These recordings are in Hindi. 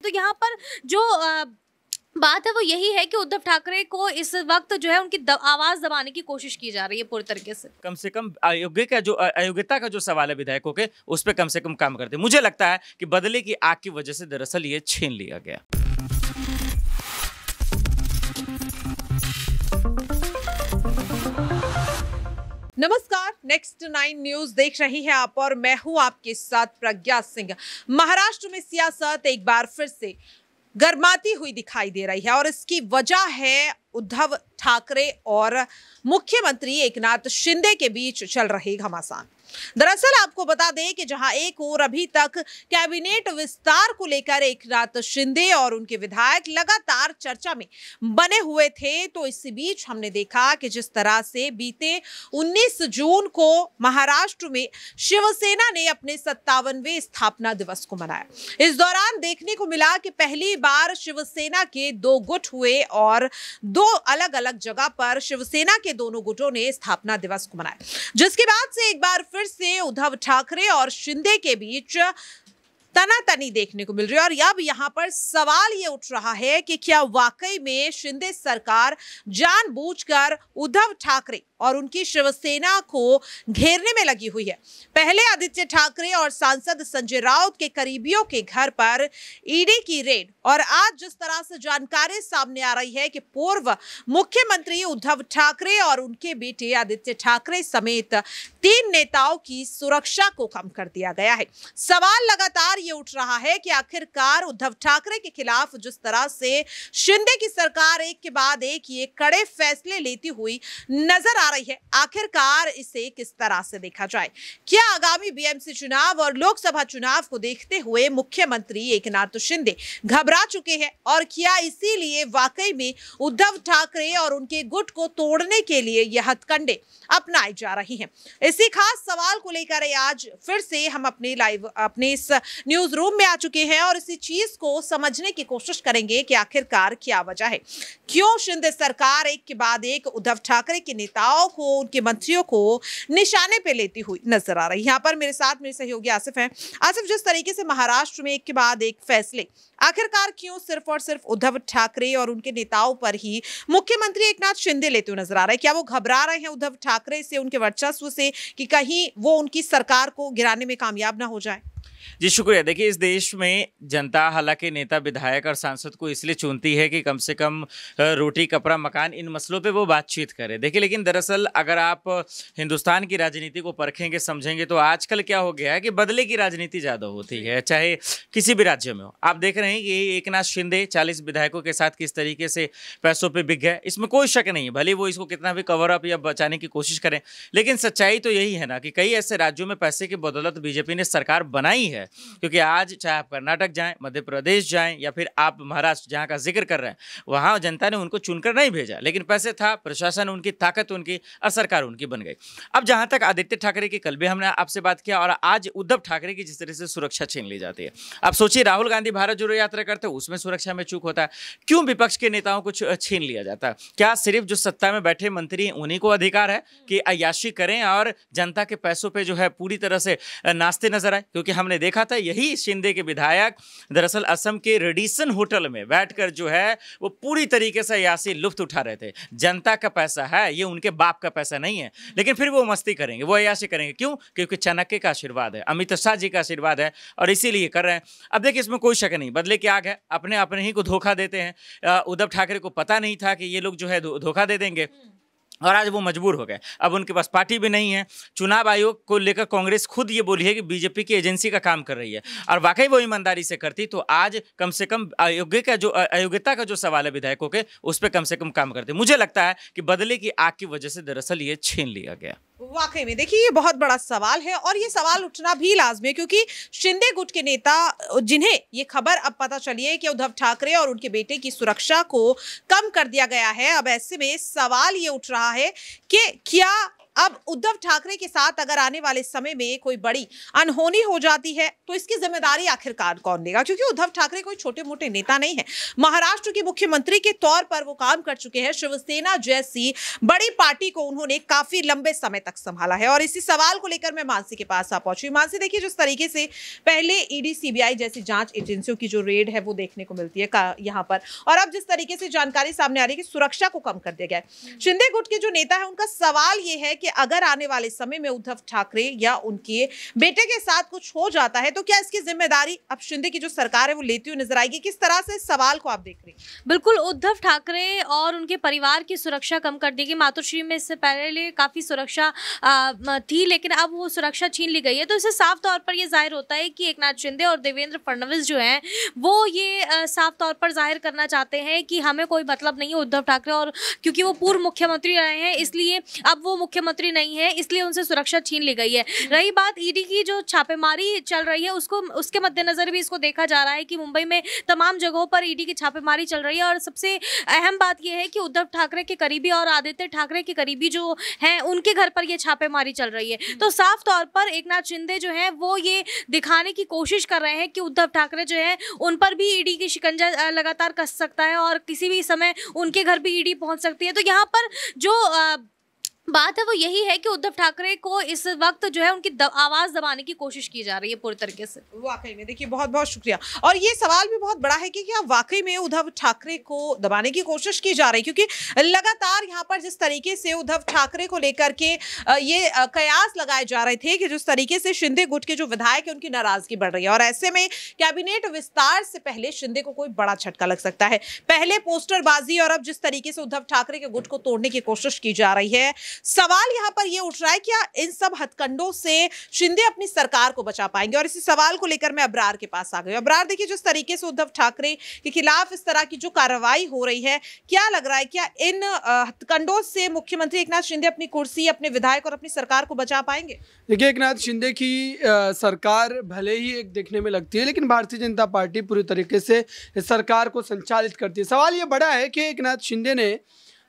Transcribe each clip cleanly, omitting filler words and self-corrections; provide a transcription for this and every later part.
तो यहाँ पर जो बात है वो यही है कि उद्धव ठाकरे को इस वक्त जो है उनकी आवाज दबाने की कोशिश की जा रही है पूरी तरीके से कम अयोग्यता का जो सवाल है विधायकों के, उस पर कम से कम काम करते। मुझे लगता है कि बदले की आग की वजह से दरअसल ये छीन लिया गया। नमस्कार, नेक्स्ट 9 न्यूज देख रही हैं आप और मैं हूं आपके साथ प्रज्ञा सिंह। महाराष्ट्र में सियासत एक बार फिर से गर्माती हुई दिखाई दे रही है और इसकी वजह है उद्धव ठाकरे और मुख्यमंत्री एकनाथ शिंदे के बीच चल रही घमासान। दरअसल आपको बता दें कि जहां एक ओर अभी तक कैबिनेट विस्तार को लेकर एकनाथ शिंदे और उनके विधायक लगातार चर्चा में बने हुए थे, तो इसी बीच हमने देखा कि जिस तरह से बीते 19 जून को महाराष्ट्र में शिवसेना ने अपने 57वें स्थापना दिवस को मनाया। इस दौरान देखने को मिला कि पहली बार शिवसेना के 2 गुट हुए और 2 अलग अलग जगह पर शिवसेना के दोनों गुटों ने स्थापना दिवस को मनाया, जिसके बाद से एक बार फिर से उद्धव ठाकरे और शिंदे के बीच तनातनी देखने को मिल रही है। और अब यहां पर सवाल ये उठ रहा है कि क्या वाकई में शिंदे सरकार जानबूझकर उद्धव ठाकरे और उनकी शिवसेना को घेरने में लगी हुई है। पहले आदित्य ठाकरे और सांसद संजय राउत के करीबियों के घर पर ईडी की रेड, और आज जिस तरह से जानकारी सामने आ रही है कि पूर्व मुख्यमंत्री उद्धव ठाकरे और उनके बेटे आदित्य ठाकरे समेत 3 नेताओं की सुरक्षा को कम कर दिया गया है। सवाल लगातार ये उठ रहा है कि आखिरकार उद्धव ठाकरे के खिलाफ जिस तरह से शिंदे की सरकार एक के बाद एक ये कड़े फैसले लेती हुई नजर आ रही है, आखिरकार इसे किस तरह से देखा जाए। क्या आगामी बीएमसी चुनाव और लोकसभा चुनाव को देखते हुए मुख्यमंत्री एकनाथ शिंदे घबरा चुके हैं, और क्या इसीलिए वाकई में उद्धव ठाकरे और उनके गुट को तोड़ने के लिए यह हथकंडे अपनाए जा रही हैं? इसी खास सवाल को लेकर आज फिर से हम अपने इस न्यूज रूम में आ चुके हैं और इसी चीज को समझने की कोशिश करेंगे कि आखिरकार क्या वजह है, क्यों शिंदे सरकार एक के बाद एक उद्धव ठाकरे के नेताओं को, उनके मंत्रियों को निशाने पे लेती हुई नजर आ रही है। यहाँ पर मेरे साथ मेरे सहयोगी आसिफ हैं। आसिफ, जिस तरीके से महाराष्ट्र में एक के बाद एक फैसले, आखिरकार क्यों सिर्फ और सिर्फ उद्धव ठाकरे और उनके नेताओं पर ही मुख्यमंत्री एकनाथ शिंदे लेते हुए नजर आ रहे हैं? क्या वो घबरा रहे हैं उद्धव ठाकरे से, उनके वर्चस्व से, कि कहीं वो उनकी सरकार को गिराने में कामयाब ना हो जाए? जी शुक्रिया। देखिए, इस देश में जनता हालांकि नेता, विधायक और सांसद को इसलिए चुनती है कि कम से कम रोटी, कपड़ा, मकान, इन मसलों पे वो बातचीत करे। देखिए, लेकिन दरअसल अगर आप हिंदुस्तान की राजनीति को परखेंगे, समझेंगे, तो आजकल क्या हो गया है कि बदले की राजनीति ज़्यादा होती है, चाहे किसी भी राज्य में हो। आप देख रहे हैं कि एकनाथ शिंदे 40 विधायकों के साथ किस तरीके से पैसों पर बिक गए, इसमें कोई शक नहीं है। भले वो इसको कितना भी कवर अप या बचाने की कोशिश करें, लेकिन सच्चाई तो यही है ना कि कई ऐसे राज्यों में पैसे की बदौलत बीजेपी ने सरकार बनाई है। क्योंकि आज चाहे आप कर्नाटक जाएं, मध्य प्रदेश जाएं, या फिर आप महाराष्ट्र जहां का जिक्र कर रहे हैं, वहां जनता ने उनको चुनकर नहीं भेजा, लेकिन पैसे था, प्रशासन उनकी, ताकत उनकी और सरकार उनकी बन गई। अब जहां तक आदित्य ठाकरे की, कल भी हमने आपसे बात किया, और आज उद्धव ठाकरे की जिस तरह से सुरक्षा छीन ली जाती है। आप सोचिए, राहुल गांधी भारत जोड़ो यात्रा करते हैं, उसमें सुरक्षा में चूक होता है, क्यों विपक्ष के नेताओं को छीन लिया जाता है? क्या सिर्फ जो सत्ता में बैठे मंत्री उन्हीं को अधिकार है कि अय्याशी करें और जनता के पैसों पर जो है पूरी तरह से नाचते नजर आए? क्योंकि हमने देखा था यही शिंदे के विधायक दरअसल असम के रेडिसन होटल में बैठकर जो है वो पूरी तरीके से यासी लुफ्त उठा रहे थे। जनता का पैसा है, ये उनके बाप का पैसा नहीं है, लेकिन फिर वो मस्ती करेंगे, वो अयाशी करेंगे। क्यों? क्योंकि चाणक्य का आशीर्वाद है, अमित शाह जी का आशीर्वाद है, और इसीलिए कर रहे हैं। अब देखिए, इसमें कोई शक नहीं, बदले की आग है, अपने ही को धोखा देते हैं। उद्धव ठाकरे को पता नहीं था कि ये लोग जो है धोखा दे देंगे, और आज वो मजबूर हो गए। अब उनके पास पार्टी भी नहीं है। चुनाव आयोग को लेकर कांग्रेस खुद ये बोली है कि बीजेपी की एजेंसी का काम कर रही है, और वाकई वो ईमानदारी से करती तो आज कम से कम अयोग्यता का जो सवाल है विधायकों के, उस पर कम से कम काम करते। मुझे लगता है कि बदले की आग की वजह से दरअसल ये छीन लिया गया। वाकई में देखिए, ये बहुत बड़ा सवाल है, और ये सवाल उठना भी लाजमी है, क्योंकि शिंदे गुट के नेता, जिन्हें ये खबर अब पता चली है कि उद्धव ठाकरे और उनके बेटे की सुरक्षा को कम कर दिया गया है, अब ऐसे में सवाल ये उठ रहा है कि क्या अब उद्धव ठाकरे के साथ अगर आने वाले समय में कोई बड़ी अनहोनी हो जाती है तो इसकी जिम्मेदारी आखिरकार कौन लेगा, क्योंकि उद्धव ठाकरे कोई छोटे मोटे नेता नहीं है। महाराष्ट्र के मुख्यमंत्री के तौर पर वो काम कर चुके हैं। शिवसेना जैसी बड़ी पार्टी को उन्होंने काफी लंबे समय तक संभाला है और इसी सवाल को लेकर मैं मानसी के पास आ पहुंची। मानसी, देखिए, जिस तरीके से पहले ईडी सीबीआई जैसी जांच एजेंसियों की जो रेड है वो देखने को मिलती है यहाँ पर, और अब जिस तरीके से जानकारी सामने आ रही है कि सुरक्षा को कम कर दिया गया है। शिंदे गुट के जो नेता है उनका सवाल ये है कि अगर आने वाले समय में उद्धव ठाकरे या उनके बेटे के साथ कुछ हो जाता है तो क्या इसकी जिम्मेदारी अब शिंदे की जो सरकार है वो लेती हुई नजर आएगी? किस तरह से सवाल को आप देख रही हैं? बिल्कुल, उद्धव ठाकरे और उनके परिवार की सुरक्षा कम कर देगी। मातोश्री में इससे पहले काफी सुरक्षा थी, लेकिन अब वो सुरक्षा छीन ली गई है। तो इससे साफ तौर पर यह जाहिर होता है कि एकनाथ शिंदे और देवेंद्र फडणवीस जो हैं वो ये साफ तौर पर जाहिर करना चाहते हैं कि हमें कोई मतलब नहीं है उद्धव ठाकरे, और क्योंकि वो पूर्व मुख्यमंत्री रहे हैं इसलिए अब वो मुख्यमंत्री नहीं है, इसलिए उनसे सुरक्षा छीन ली गई है। रही बात ईडी की जो छापेमारी चल रही है उसके मद्देनजर भी इसको देखा जा रहा है कि मुंबई में तमाम जगहों पर ईडी की छापेमारी चल रही है, और सबसे अहम बात यह है कि उद्धव ठाकरे के करीबी और आदित्य ठाकरे के करीबी जो हैं उनके घर पर यह छापेमारी चल रही है। तो साफ तौर पर एकनाथ शिंदे जो है वो ये दिखाने की कोशिश कर रहे हैं कि उद्धव ठाकरे जो है उन पर भी ईडी की शिकंजा लगातार कस सकता है और किसी भी समय उनके घर भी ईडी पहुंच सकती है। तो यहाँ पर जो बात है वो यही है कि उद्धव ठाकरे को इस वक्त जो है उनकी आवाज दबाने की कोशिश की जा रही है पूरी तरीके से। वाकई में देखिए, बहुत बहुत शुक्रिया। और ये सवाल भी बहुत बड़ा है कि क्या वाकई में उद्धव ठाकरे को दबाने की कोशिश की जा रही है, क्योंकि लगातार यहाँ पर जिस तरीके से उद्धव ठाकरे को लेकर के ये कयास लगाए जा रहे थे कि जिस तरीके से शिंदे गुट के जो विधायक है उनकी नाराजगी बढ़ रही है, और ऐसे में कैबिनेट विस्तार से पहले शिंदे को कोई बड़ा झटका लग सकता है। पहले पोस्टरबाजी और अब जिस तरीके से उद्धव ठाकरे के गुट को तोड़ने की कोशिश की जा रही है, सवाल यहां पर यह उठ रहा है क्या इन सब हथकंडों से शिंदे अपनी सरकार को बचा पाएंगे? और इसी सवाल को लेकर मैं अबरार के पास आ गई। अबरार, देखिए, जिस तरीके से उद्धव ठाकरे के खिलाफ इस तरह की जो कार्रवाई हो रही है, क्या लग रहा है क्या इन हथकंडों से मुख्यमंत्री एकनाथ शिंदे अपनी कुर्सी, अपने विधायक और अपनी सरकार को बचा पाएंगे? देखिए, एकनाथ शिंदे की सरकार भले ही एक देखने में लगती है, लेकिन भारतीय जनता पार्टी पूरी तरीके से इस सरकार को संचालित करती है। सवाल ये बड़ा है कि एकनाथ शिंदे ने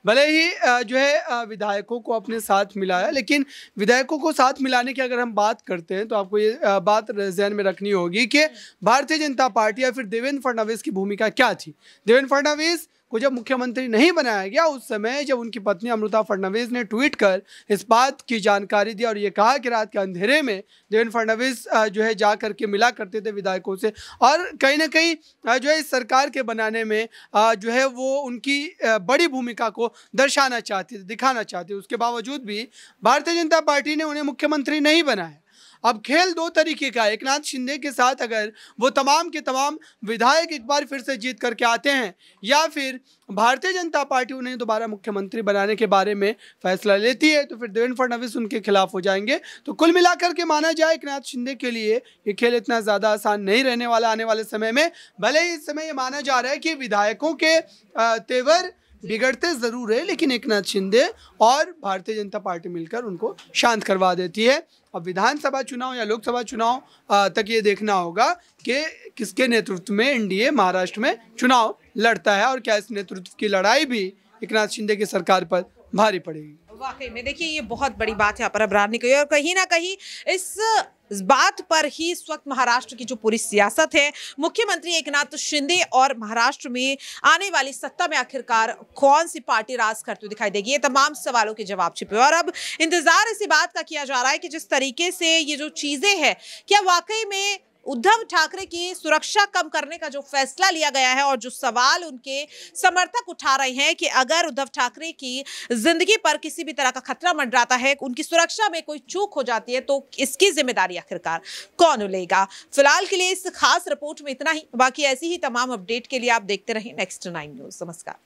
भले ही जो है विधायकों को अपने साथ मिलाया, लेकिन विधायकों को साथ मिलाने की अगर हम बात करते हैं तो आपको ये बात ध्यान में रखनी होगी कि भारतीय जनता पार्टी या फिर देवेंद्र फडणवीस की भूमिका क्या थी। देवेंद्र फडणवीस को जब मुख्यमंत्री नहीं बनाया गया उस समय जब उनकी पत्नी अमृता फडणवीस ने ट्वीट कर इस बात की जानकारी दी और ये कहा कि रात के अंधेरे में देवेंद्र फडणवीस जो है जा करके मिला करते थे विधायकों से, और कहीं ना कहीं जो है इस सरकार के बनाने में जो है वो उनकी बड़ी भूमिका को दर्शाना चाहती थी, दिखाना चाहती थी। उसके बावजूद भी भारतीय जनता पार्टी ने उन्हें मुख्यमंत्री नहीं बनाया। अब खेल दो तरीके का है। एकनाथ शिंदे के साथ अगर वो तमाम के तमाम विधायक एक बार फिर से जीत करके आते हैं या फिर भारतीय जनता पार्टी उन्हें दोबारा मुख्यमंत्री बनाने के बारे में फैसला लेती है तो फिर देवेंद्र फडणवीस उनके खिलाफ हो जाएंगे। तो कुल मिलाकर के माना जाए एकनाथ शिंदे के लिए ये खेल इतना ज़्यादा आसान नहीं रहने वाला आने वाले समय में। भले ही इस समय ये माना जा रहा है कि विधायकों के तेवर बिगड़ते ज़रूर है, लेकिन एकनाथ शिंदे और भारतीय जनता पार्टी मिलकर उनको शांत करवा देती है। अब विधानसभा चुनाव या लोकसभा चुनाव तक ये देखना होगा कि किसके नेतृत्व में एनडीए महाराष्ट्र में चुनाव लड़ता है और क्या इस नेतृत्व की लड़ाई भी एकनाथ शिंदे की सरकार पर भारी पड़ेगी। वाकई में देखिए, ये बहुत बड़ी बात यहाँ पर अबरार ने कही, और कहीं ना कहीं इस बात पर ही इस वक्त महाराष्ट्र की जो पूरी सियासत है, मुख्यमंत्री एकनाथ शिंदे और महाराष्ट्र में आने वाली सत्ता में आखिरकार कौन सी पार्टी राज करती हुई दिखाई देगी, ये तमाम सवालों के जवाब छिपे। और अब इंतजार इसी बात का किया जा रहा है कि जिस तरीके से ये जो चीजें हैं, क्या वाकई में उद्धव ठाकरे की सुरक्षा कम करने का जो फैसला लिया गया है और जो सवाल उनके समर्थक उठा रहे हैं कि अगर उद्धव ठाकरे की जिंदगी पर किसी भी तरह का खतरा मंडराता है, उनकी सुरक्षा में कोई चूक हो जाती है, तो इसकी जिम्मेदारी आखिरकार कौन लेगा? फिलहाल के लिए इस खास रिपोर्ट में इतना ही। बाकी ऐसी ही तमाम अपडेट के लिए आप देखते रहें नेक्स्ट 9 न्यूज़। नमस्कार।